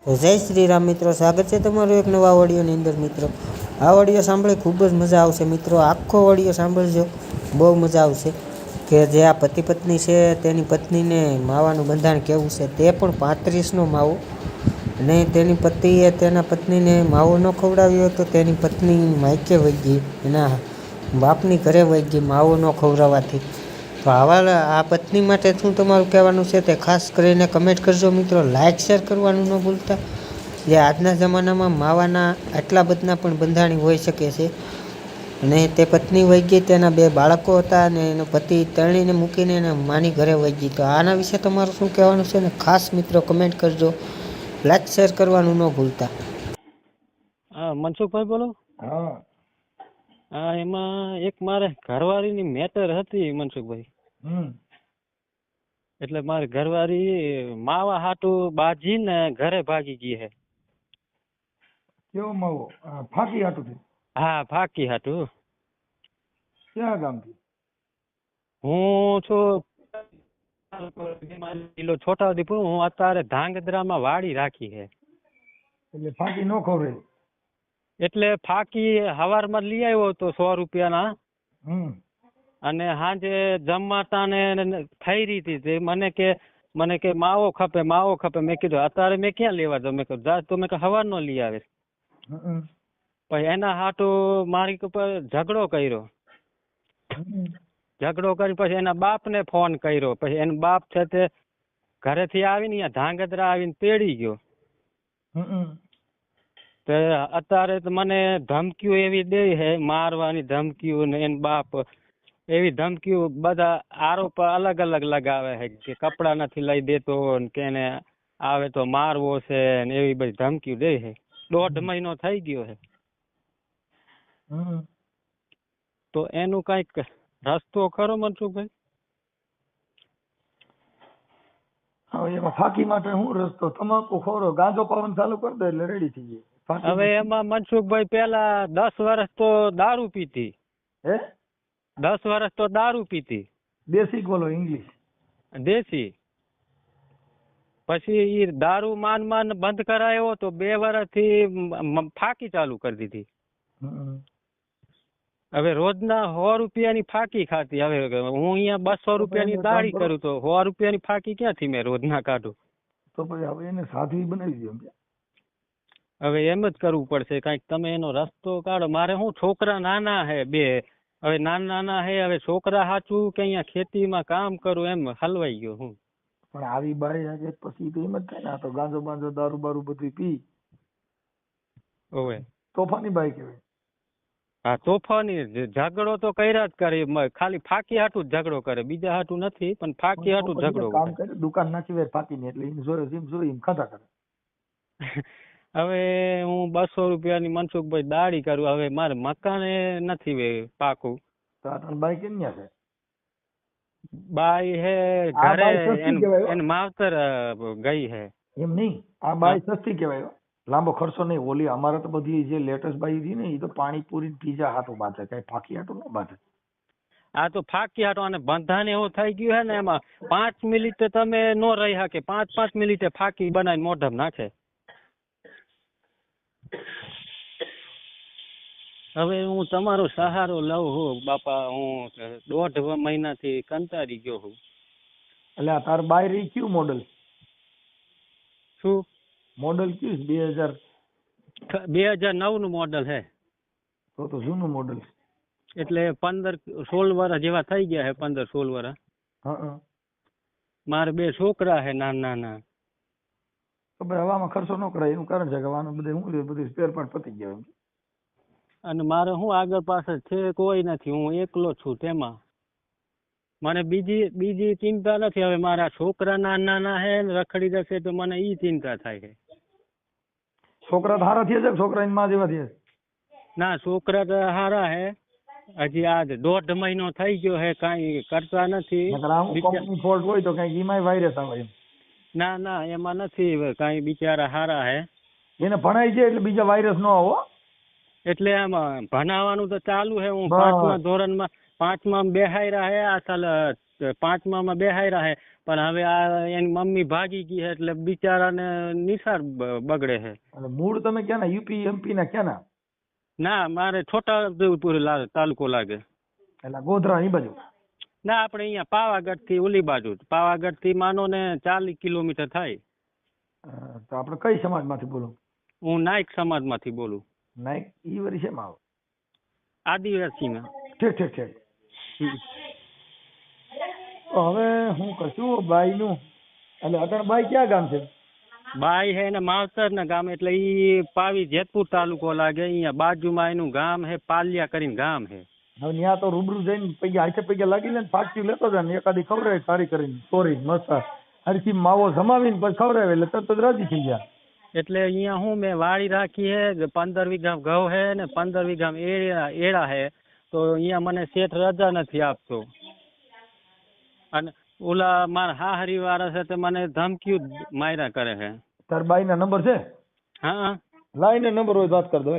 તો જય શ્રી રામ મિત્રો, સ્વાગત છે તમારું એક નવા ઓડિયોની અંદર. મિત્રો આ ઓડિયો સાંભળી ખૂબ જ મજા આવશે. મિત્રો આખો ઓડિયો સાંભળજો, બહુ મજા આવશે. કે જે આ પતિ પત્ની છે તેની પત્નીને માવાનું બંધાણ કેવું છે, તે પણ 35નો માવો. અને તેની પતિએ તેના પત્નીને માવો ન ખવડાવ્યો તો તેની પત્ની માયકે વહી ગઈ, એના બાપની ઘરે વહી ગઈ માવો ન ખવડાવવાથી. તો આવા આ પત્ની માટે શું તમારું કહેવાનું છે તે ખાસ કરીને કમેન્ટ કરજો મિત્રો. લાઇક શેર કરવાનું ન ભૂલતા. જે આજના જમાનામાં માવાના આટલા બધા પણ બંધાણી હોઈ શકે છે. અને તે પત્ની વહી ગઈ, તેના 2 બાળકો હતા અને એનો પતિ તણીને મૂકીને એના માની ઘરે વહી ગઈ. તો આના વિશે તમારું શું કહેવાનું છે ને ખાસ મિત્રો કમેન્ટ કરજો. લાઇક શેર કરવાનું ન ભૂલતા. હા, મનસુખભાઈ બોલો. હા. હા, એમાં એક મારે ઘરવાળીની મેટર હતી મનસુખભાઈ. એટલે મારી ઘરવાળી માવા હાટું બાજી ને ઘરે ભાગી ગઈ છે. કેવો માવો? ફાકી હાટું થી? હા, ફાકી હાટું. ક્યાં ગામથી? હું છું જિલ્લો છોટાઉદેપુર. હું અત્યારે ધાંગધ્રામાં વાડી રાખી છે. એટલે ફાકી નો ખવરે? એટલે ફાકી હવારમાં લઈ આવ્યો તો 100 રૂપિયાના. અને સાંજે જમવાતા ને થઈ રહી હતી. મને કે માવો ખપે માવો ખપે. મેં કીધું અત્યારે મેં ક્યાં લેવા જાઉં? મેં કીધું જા તો મેં હવાર નો લઈ આવે. પછી એના હાટું મારી ઉપર ઝઘડો કર્યો. ઝઘડો કરી પછી એના બાપને ફોન કર્યો. પછી એનો બાપ છે તે ઘરેથી આવીને અહીંયા ધાંગધ્રા આવીને તેડી ગયો. તો અત્યારે તો મને ધમકીઓ એવી દે છે, મારવાની ધમકીઓ ને એન બાપ એવી ધમકીઓ બધા આરોપ અલગ અલગ લગાવે છે કે કપડા નથી લઈ દેતો કે એને આવે તો મારવો છે ને એવી બધી ધમકીઓ દે છે. 1.5 મહિનો થઈ ગયો છે. તો એનું કઈક રસ્તો ખરો મનસુખભાઈ? હવે એમાં ફાકી માટે શું રસ્તો? તમાકુ ખોરો, ગાંજો પાવન ચાલુ કરી દે એટલે રેડી થઈ જાય. હવે એમાં મનસુખભાઈ પેલા 10 વર્ષ તો દારૂ પીતી. હે? 10 વર્ષ તો દારૂ પીતી. દેશી બોલો? ઇંગ્લિશ? દેશી. પછી ઈ દારૂ માન બંધ કરાયો તો 2 વર્ષથી ફાકી ચાલુ કરી દીધી. હવે રોજના 100 રૂપિયાની ફાકી ખાતી. હવે હું અહીંયા 200 રૂપિયાની દાળી કરું તો 100 રૂપિયાની ફાકી ક્યાંથી મેં રોજના કાઢું? તો પછી હવે એને સાધવી બનાવી દો. હવે એમ જ કરવું પડશે કઈક. તમે એનો રસ્તો કાઢો. મારે શું છોકરા નાના હે 2. હવે નાના હે. હવે છોકરા સાચું કે અહીંયા ખેતીમાં કામ કરું એમ હલવાઈ ગયો હું. પણ આવી બાઈ આજે પછી તો એમ જ થાય ને, આ તો ગાંજો બાંજો દારૂ બારૂ બધું પી. ઓવે તોફાની બાઈ કહેવાય. હા, તોફાની. ઝઘડો તો કર્યા જ કરે. ખાલી ફાકી હાટું જ ઝઘડો કરે, બીજા હાટું નથી. પણ ફાકી હાટું ઝઘડો કામ કરે, દુકાન નાખી વે ફાકી ને એટલે એમ જોઈ એમ ખાતા કરે. હવે હું 200 રૂપિયાની મનસુખભાઈ દાળી કરું. હવે મારે મકાને નથી વે પાકું. તો આ બાઈ કેમ છે? બાઈ હે ઘરે, એને માવતર ગઈ હે. એમ નહીં, આ બાઈ સસ્તી કહેવાય. લાંબો ખર્ચો નહીં. ઓલી અમારે તો બધી જે લેટેસ્ટ બાઈ હતી ને, એ તો પાણીપુરી પીઝા હાટું બાંધે, કઈ ફાકી હાટું ન બાંધે. આ તો ફાકી હાટો. અને બંધાને એવું થઈ ગયું હે ને, એમાં 5 મિનિટે તમે નો રહી શકે. 5 મિનિટે ફાકી બનાવીને મોઢમ નાખે. હવે હું તમારો સહારો લઉં છું બાપા. હું 1.5 મહિનાથી કંટાળી ગયો છું. એટલે આ તાર બાય રહી કયું મોડલ? શું મોડલ કયું? 2009 નું મોડલ હે. તો જૂનું મોડલ. એટલે 15-16 વર્ષ જેવા થઈ ગયા હે. 15-16 વર્ષ. હા. મારે 2 છોકરા હે નાના. તો ભાઈ હવામાં ખર્ચો ન કરાય એનું કારણ છે કે આનું બધું સ્પેર પાર્ટ પતી ગયા. અને મારે શું આગળ પાછળ છે કોઈ નથી. હું એકલો છું. તેમાં મને બીજી ચિંતા નથી. હવે મારા છોકરા નાના હે ને રખડી જશે તો મને ઈ ચિંતા થાય છે. છોકરા સારા થયા છે? છોકરા ની માં જેવા થયા? ના, છોકરા તો સારા હે. હજી આજ 1.5 મહિનો થઈ ગયો હે, કઈ કરતા નથી. કંપની ફોલ્ટ હોય તો કઈ એમાં વાયરસ આવે. ના એમાં નથી. કઈ બિચારા સારા હે. એને ભણાય છે એટલે બીજા વાયરસ ન આવો. એટલે આમાં ભણાવવાનું તો ચાલુ હે. હું 5મા ધોરણમાં પાંચમાં બેહાયરા હે આ સાલ પાંચમાં બેહાયરા હે પણ હવે આ એની મમ્મી ભાગી ગઈ છે એટલે બિચારાને નિસાર બગડે છે. અને મૂળ તમે ક્યાંના? યુપી એમપી ના ક્યાંના? ના મારે છોટાઉદેપુર તાલુકો લાગે. એટલે ગોધરા એ બાજુ? ના આપણે અહીંયા પાવાગઢ થી ઓલી બાજુ, પાવાગઢ થી માનો ને 40 કિલોમીટર થાય. તો આપણે કઈ સમાજ માંથી બોલો? હું નાયક સમાજ માંથી બોલું. નાયક ઈ વરી શેમાં આવે? આદિવાસીમાં. ઠીક ઠીક ઠીક. તો હવે હું કશું બાઈ નું એટલે અટણ બાઈ ક્યાં ગામ છે? બાઈ હે ને માવતર ના ગામ એટલે ઈ પાવી જેતપુર તાલુકો લાગે. અહીંયા બાજુમાં એનું ગામ હે પાલિયા કરીને ગામ હે. હવે ત્યાં તો રૂબરૂ જઈને પૈયા હાથે પૈયા લાગી લે ને ફાટકી લેતો જાય ને એકાદી ખવડાવે સારી કરીને ચોરી મસ્ત હરખી માવો જમાવીને પછી ખવડાવે એટલે તરત જ રાજી થઈ ગયા. એટલે અહીંયા હું મેં વાડી રાખી હે 15 વીઘા ઘઉં હે ને 15 વીઘા એડા હે. તો અહીંયા મને શેઠ રજા નથી આપતો અને ઓલા મારા હાહરી વાળા છે તે મને ધમકીઓ માર્યા કરે છે. તાર બાઈ ના નંબર છે? હા લાઈને નંબર હોય વાત કર દો.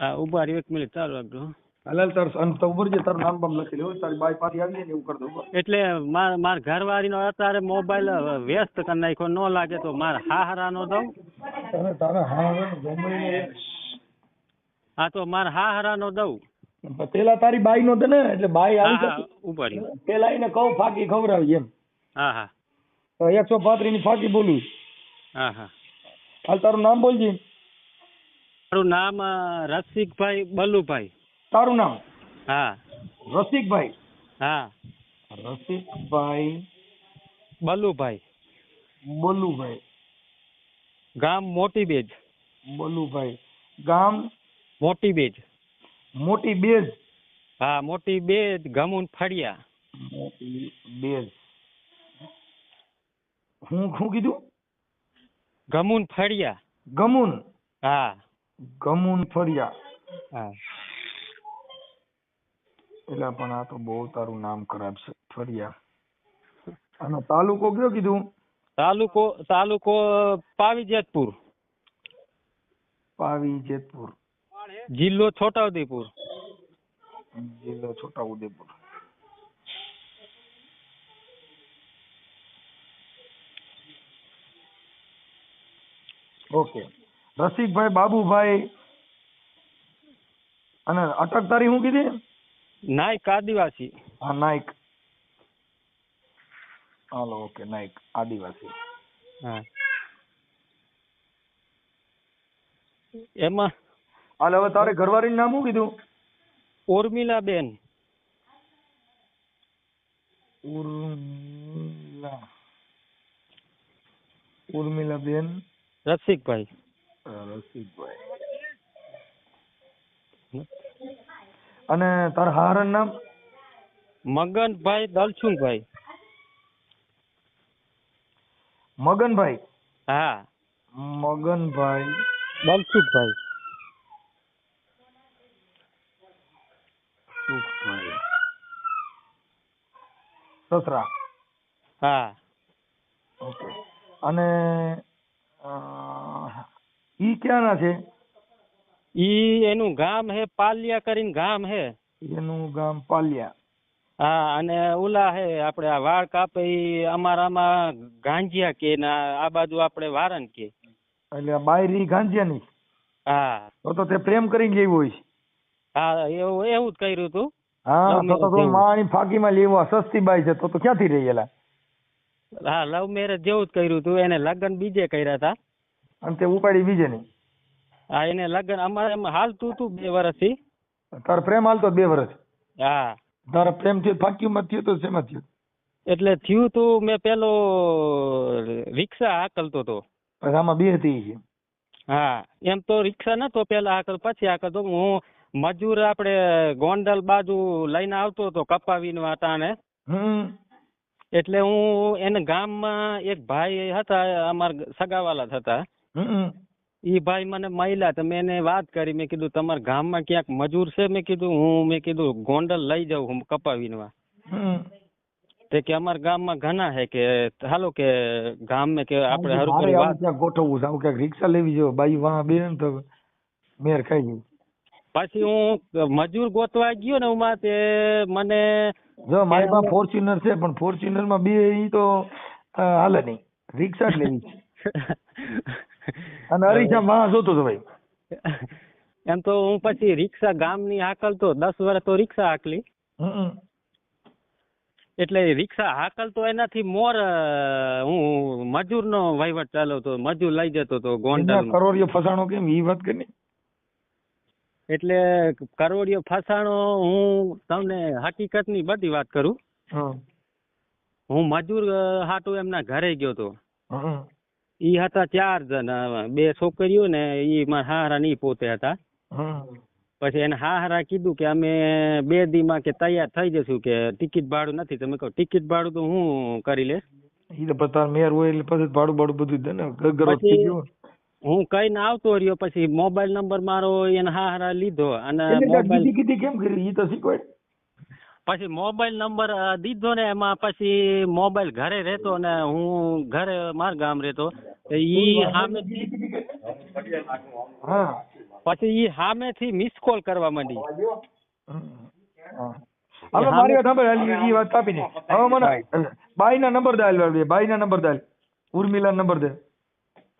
હા ઉભા રહ્યો 1 મિનિટ ચાલુ રાખજો. હાલ તાર તો ઉભર જે તારું નામ બામ લખી લેવું તારી બાઈ પાછી આવી જાય ને એવું કર દો. એટલે માર ઘરવાળીનો અત્યારે મોબાઈલ વ્યસ્ત કરી નાખ્યો, ન લાગે તો મારા હાહરાનો દઉં. તારા હા હા તો મારા હાહરાનો દઉં. પેલા તારી બાઈ નો દે ને એટલે બાઈ આવી હા ઉભા રહ્યો. પેલા એને કહું ફાકી ખવડાવી એમ. હા હા તો 135 ની ફાકી બોલું. હા હા હાલ તારું નામ બોલજી. મારું નામ રસિકભાઈ બલુભાઈ. તારું નામ? હા રસિકભાઈ. હા રસિકભાઈ બલુભાઈ. બોલુભાઈ. ગામ મોટી બેજ. બોલુભાઈ ગામ મોટી બેજ. મોટી બેજ. હા મોટી બેજ ગમુન ફળિયા. મોટી બેજ. હું કીધું? ગમુન ફળિયા. ગમુન. હા ગમુન ફળિયા. હા એટલે પણ આ તો બહુ તારું નામ ખરાબ છે ફળિયા. અને તાલુકો કયો કીધું? તાલુકો પાવી જેતપુર. પાવી જેતપુર. જિલ્લો છોટાઉદેપુર. જિલ્લો છોટાઉદેપુર. ઓકે. રસિકભાઈ બાબુભાઈ. અને અટક તારી શું કીધી? નાયક આદિવાસી. હા નાયક. હાલો ઓકે નાયક આદિવાસી. હા એમાં હાલ હવે તારે ઘરવાળીનું નામ શું કીધું? ઉર્મિલાબેન. ઉર્મિલાબેન રસિકભાઈ. રસિકભાઈ. અને તારા હારણ નામ? મગનભાઈ દલસુખભાઈ. મગનભાઈ. હા મગનભાઈ દલસુખભાઈ. સુખભાઈ સસરા. હા ઓકે. અને ઈ ક્યાંના છે? ઈ એનું ગામ હે પાલિયા કરીને ગામ હે. એનું ગામ પાલિયા. હા અને ઓલા હે આપણે આ વાળ કાપે ઈ અમારામાં ગાંજિયા કે ને આ બાજુ આપણે વારન કે. એટલે બાયરી ગાંજિયાની? હા તો તે પ્રેમ કરીને લેવું હોય. હા એવું જ કર્યું તું. હા તો માની ફાકીમાં લેવા સસ્તી બાઈ છે તો ક્યાંથી રહેલા? હા લવ મેરેજ જેવું જ કર્યું તું. એને લગ્ન બીજે કર્યા હતા અને તે ઉપાડી બીજે નહીં? હા એને લગ્ન અમારે હાલતું તું 2 વર્ષથી. તારો પ્રેમ હાલતો 2 વર્ષ? હા. તારા પ્રેમ થયો ફાકીમાં થયો તો શેમાં થયો? એટલે થયું તું મેં પેલો રિક્ષા હાકલતો હતો. પછી આમાં 2 હતી છે? હા એમ તો રિક્ષા નતો પેલા હાકલ પછી હાકલતો. હું મજૂર આપણે ગોંડલ બાજુ લઈને આવતો હતો કપાવીને વાટાણે. એટલે હું એને ગામમાં એક ભાઈ હતા અમારા સગાવાલા હતા. ઈ ભાઈ મને મળ્યા તો મેં એને વાત કરી. મેં કીધું તમારા ગામમાં ક્યાંક મજૂર છે? મેં કીધું ગોંડલ લઈ જાઉં હું કપાવીને. તે કે અમારા ગામમાં ઘણા હે કે હાલો કે ગામ મેં કે આપણે હરખું વાત ગોઠવવું છે. ક્યાંક રિક્ષા લેવી જો બાઈ વાહ બે ને તો મેર ખાઈ ગઈ. પછી હું મજૂર ગોતવા ગયો ને ઉમાં તે મને જો મારી પાસે ફોર્ચ્યુનર છે પણ ફોર્ચ્યુનર માં બે ઈ તો હાલે નહીં, રિક્ષા જ લેવી છે. અને અરીસા માં જોતો તો ભાઈ. એમ તો હું પછી રિક્ષા ગામની હાકલતો 10 વર્ષ તો રિક્ષા હાકલી. એટલે રિક્ષા હાકલતો એનાથી મોર હું મજૂરનો વહીવટ ચાલવતો, મજૂર લઈ જતો તો ગોંડલ. કરોડિયો ફસાણો કેમ ઈ વાત કરી? એટલે કરોડિયો ફસાણો હું તમને હકીકતની બધી વાત કરું. હું મજૂર હાટુ એમના ઘરે ગયો તો. ઈ હતા 4 જણ, 2 છોકરીઓ ને ઈ મારા હારા ની પોતે હતા. પછી એને હારા કીધું કે અમે 2 દીમાં કે તૈયાર થઈ જશું, કે ટિકિટ ભાડું નથી. તમે કહો ટિકિટ ભાડું તો હું કરી લે. ઈ તો પતાર મેર હોય એટલે પછી ભાડું બધું દે ને. હું કઈને આવતો રહ્યો, પછી મોબાઈલ નંબર મારો એને હારા લીધો અને મોબાઈલ કેમ કરી ઈ તો શીખવાય. પછી મોબાઈલ નંબર દીધો ને એમાં પછી મોબાઈલ ઘરે રહેતો ને હું ઘરે માર ગામ રહેતો. ઈ સામે પછી ઈ સામેથી મિસ કોલ કરવા માંડી. હવે મારી વાત સાંભળ, ઈ વાત કાપી ને. હવે મને બાઈના નંબર દે, બાઈના નંબર દે, ઉર્મિલા નંબર દે.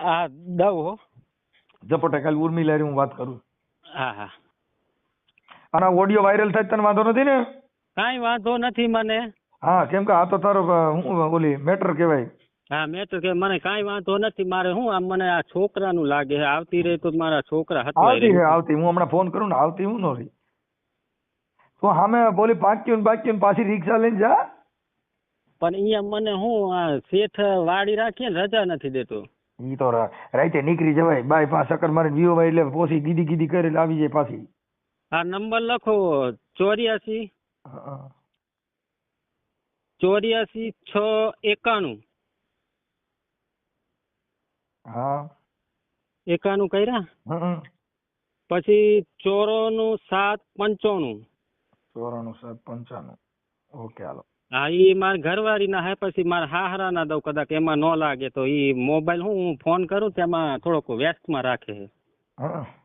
હા દઉં હો. ઝપોટા કાલ ઉર્મિલા હું વાત કરું. હા હા. આના ઓડિયો વાયરલ થાય તને વાંધો નથી ને? કાંઈ વાંધો નથી મને. હા કેમ કે આ તો તારો હું ઓલી મેટર કહેવાય. હા મેં તો કે મને કાંઈ વાંધો નથી. મારે શું આમ મને આ છોકરાનું લાગે છે, આવતી રહે તો મારા છોકરા આવતી હું હમણાં ફોન કરું ને, આવતી હું નો રહી. તો સામે બોલી પાક્યું પાછી રિક્ષા લઈને જા. પણ અહીંયા મને હું આ શેઠ વાડી રાખીએ ને રજા નથી દેતો. ઈ તો રાતે નીકળી જવાય, બાય 5 ચક્કર મારીને વિયો ભાઈ એટલે પોસી ગીદી કરે એટલે આવી જાય પાછી. આ નંબર લખો 84 691. હા 91 કર્યા. પછી 94 7 95. ઓકે હાલો. હા ઈ મારા ઘરવાળી ના હે. પછી મારા હાહરા ના દઉં કદાચ એમાં ન લાગે તો ઈ મોબાઈલ હું ફોન કરું તેમાં થોડોક વ્યસ્ત માં રાખે છે.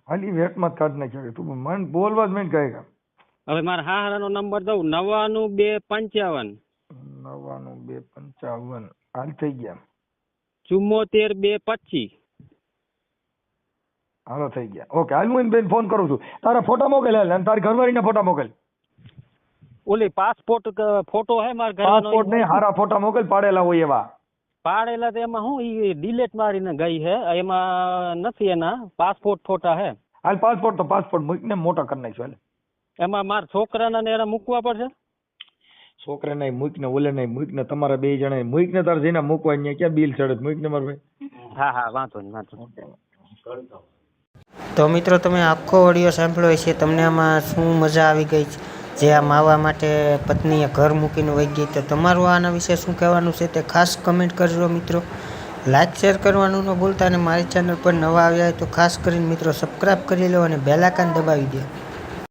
હાલી વેટ માં કાઢ નાખ્યો. તું મન બોલવા જ મેં કહે. હવે મારા હાહરા નો નંબર દઉં 99255. 99255 હાલ થઈ ગયા. 74225. હાલો થઈ ગયા. ઓકે હાલ હું બેન ફોન કરું છું. તારા ફોટા મોકલ અને તારી ઘરવાળીના ફોટા મોકલ. ઓલી પાસપોર્ટ ફોટો હે મારા ઘરનો. પાસપોર્ટ ને હારા ફોટા મોકલ, પાડેલા હોય એવા. પાડેલા તો એમાં હું ઈ ડિલીટ મારીને ગઈ હે, એમાં નથી. એના પાસપોર્ટ ફોટા હે. હાલ પાસપોર્ટ મૂકને મોટા કરી નાખજો. એમાં મારા છોકરાના ને એના મૂકવા પડશે. છોકરાને મૂકને ઓલે નહીં મૂકને તમારા 2 જણા મૂકને તાર જેના મૂકવા અહીંયા ક્યાં બિલ ચડે મૂકને મારા ભાઈ. હા વાંધો નહીં. તો મિત્રો તમે આખો ઓડિયો સાંભળ્યો છે, તમને આમાં શું મજા આવી ગઈ છે? જે આ માવા માટે પત્નીએ ઘર મૂકીને વહી ગઈ, તો તમારું આના વિશે શું કહેવાનું છે તે ખાસ કમેન્ટ કરજો મિત્રો. લાઈક શેર કરવાનું ન ભૂલતા, અને મારી ચેનલ પર નવા આવ્યા હોય તો ખાસ કરીને મિત્રો સબસ્ક્રાઈબ કરી લો અને બેલ આઇકન દબાવી દો.